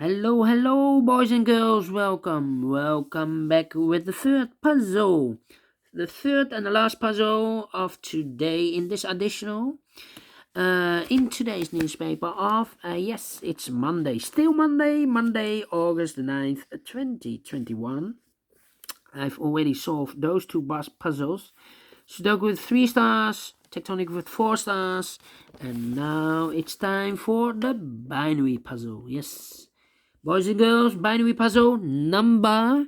Hello, hello, boys and girls. Welcome back with the third puzzle. The third and the last puzzle of today in this additional. In today's newspaper of, yes, it's Monday. Still Monday, August the 9th, 2021. I've already solved those two puzzles. Sudoku with 3 stars, Tectonic with 4 stars. And now it's time for the binary puzzle. Yes. Boys and girls, binary puzzle number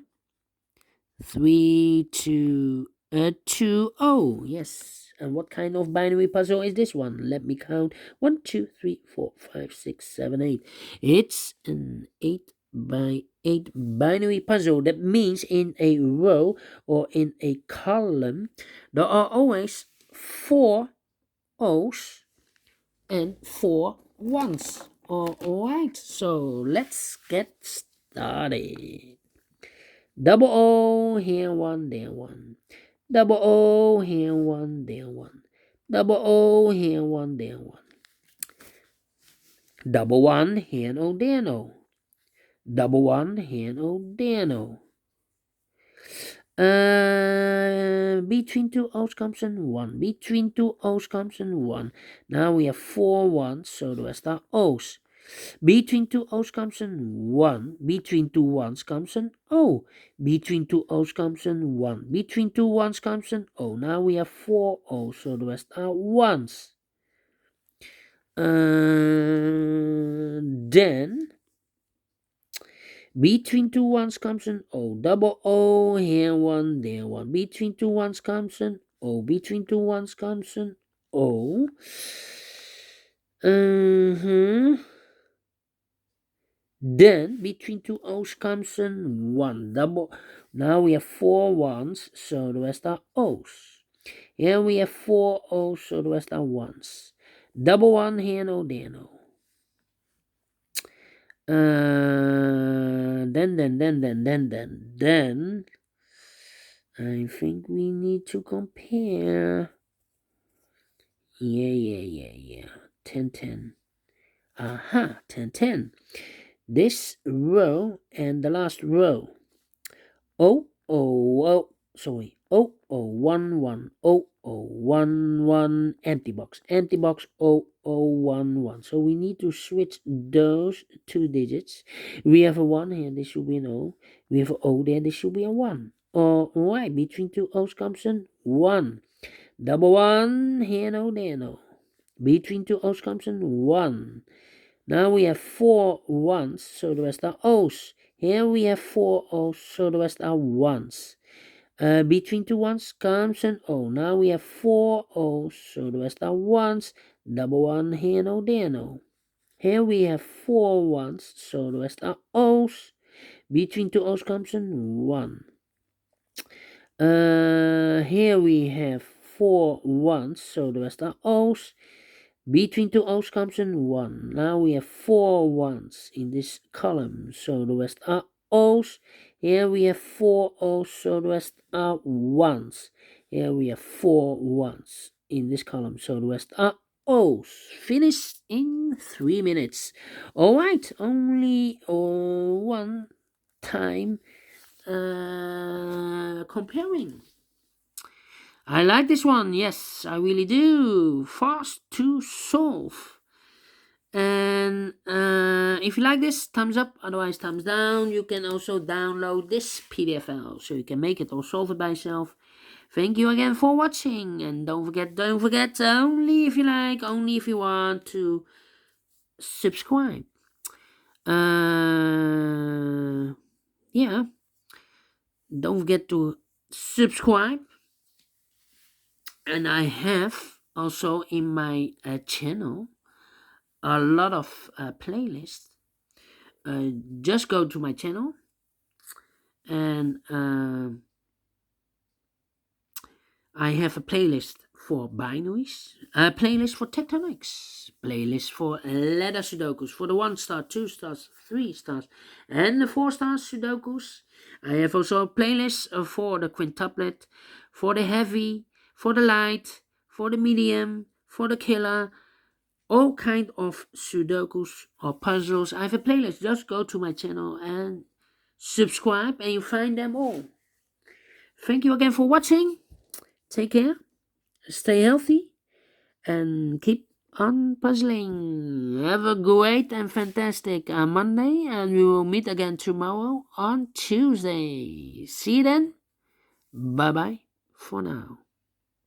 3220. Yes. And what kind of binary puzzle is this one? Let me count. 1, 2, 3, 4, 5, 6, 7, 8. It's an 8 by 8 binary puzzle. That means in a row or in a column, there are always 4 O's and 4 ones. Alright, so let's get started. Double O, here one, there one. Double O, here one, there one. Double O, here one, there one. Double one, here no, there no. Double one, here no, there no. Between two O's comes in 1. Between two O's comes in 1. Now we have 4 ones, so the rest are O's. Between two O's comes in 1. Between two ones comes in O. Between two O's comes in 1. Between two ones comes in O. Now we have 4 O's, so the rest are ones. Then between two ones comes an O. Double O, here one, there one. Between two ones comes an O. Between two ones comes an O. Then between two O's comes an 1. Double. Now we have 4 ones, so the rest are O's. Here we have 4 O's, so the rest are ones. Double one, here no, there no. Then I think we need to compare. Yeah. 10. Aha, 10. This row and the last row. Sorry. 1. 1, empty box. Empty box 1. So we need to switch those 2 digits. We have a 1 here, this should be an O. We have an O there, this should be a 1. Alright, between two O's comes an 1. Double 1, here no, there no. Between two O's comes an 1. Now we have 4 ones, so the rest are O's. Here we have 4 O's, so the rest are ones. Between two ones comes an O. Now we have 4 O's, so the rest are ones. Double 1, here no, there no. Here we have 4 ones, so the rest are O's. Between two O's comes an 1. Here we have 4 ones, so the rest are O's. Between two O's comes an 1. Now we have 4 ones in this column, so the rest are O's. Here we have 4 O's, so the rest are ones. Here we have 4 ones in this column, so the rest are O's. Finished in 3 minutes. Alright, only one time comparing. I like this one, yes, I really do. Fast to solve. And if you like this, thumbs up, otherwise thumbs down. You can also download this PDF file, so you can make it or solve it by yourself. Thank you again for watching, and don't forget, only if you like, only if you want to subscribe. Yeah, don't forget to subscribe. And I have also in my channel a lot of playlists. Just go to my channel and I have a playlist for binaries, a playlist for tectonics, playlist for ladder sudokus, for the 1 star, 2 stars, 3 stars, and the 4 star sudokus. I have also a playlist for the quintuplet, for the heavy, for the light, for the medium, for the killer, all kind of Sudokus or puzzles. I have a playlist. Just go to my channel and subscribe and you find them all. Thank you again for watching. Take care, stay healthy, and keep on puzzling. Have a great and fantastic Monday, and we will meet again tomorrow on Tuesday. See you then. Bye bye for now.